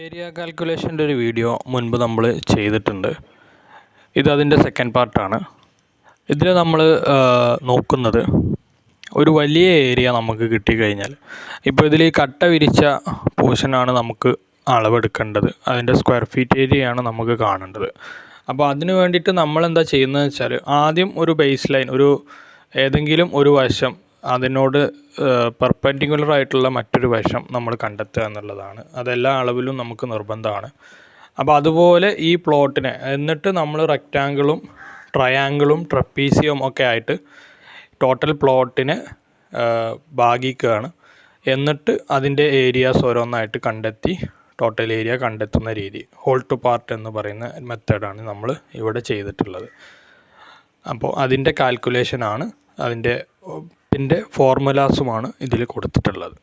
Area കാൽക്കുലേഷൻ്റെ ഒരു video മുൻപ് നമ്മൾ ചെയ്തിട്ടുണ്ട്. അതിൻ്റെ സെക്കൻഡ് പാർട്ടാണ്. ഇതിൽ നമ്മൾ നോക്കുന്നത് ഒരു വലിയ ഏരിയ നമുക്ക് കിട്ടിക്കഴിഞ്ഞാൽ, ഇപ്പോൾ ഇതിൽ ഈ കട്ട വിരിച്ച പോർഷനാണ് നമുക്ക് അളവെടുക്കേണ്ടത്. അതിൻ്റെ സ്ക്വയർ ഫീറ്റ് ഏരിയയാണ് നമുക്ക് കാണേണ്ടത്. അപ്പോൾ അതിന് വേണ്ടിയിട്ട് നമ്മളെന്താ ചെയ്യുന്നത് വെച്ചാൽ, ആദ്യം ഒരു ബേസ് ലൈൻ, ഏതെങ്കിലും ഒരു വശം അതിനോട് പെർപെൻഡിക്കുലർ ആയിട്ടുള്ള മറ്റൊരു വശം നമ്മൾ കണ്ടെത്തുക എന്നുള്ളതാണ്. അതെല്ലാ അളവിലും നമുക്ക് നിർബന്ധമാണ്. അപ്പോൾ അതുപോലെ ഈ പ്ലോട്ടിനെ എന്നിട്ട് നമ്മൾ റെക്റ്റാങ്കിളും ട്രയാങ്കിളും ട്രപ്പീസിയം ഒക്കെ ആയിട്ട് ടോട്ടൽ പ്ലോട്ടിനെ ഭാഗിക്കുകയാണ്. എന്നിട്ട് അതിൻ്റെ ഏരിയാസ് ഓരോന്നായിട്ട് കണ്ടെത്തി ടോട്ടൽ ഏരിയ കണ്ടെത്തുന്ന രീതി, ഹോൾ ടു പാർട്ട് എന്ന് പറയുന്ന മെത്തേഡാണ് നമ്മൾ ഇവിടെ ചെയ്തിട്ടുള്ളത്. അപ്പോൾ അതിൻ്റെ കാൽക്കുലേഷനാണ്, അതിൻ്റെ ഫോർമുലാസുമാണ് ഇതിൽ കൊടുത്തിട്ടുള്ളത്.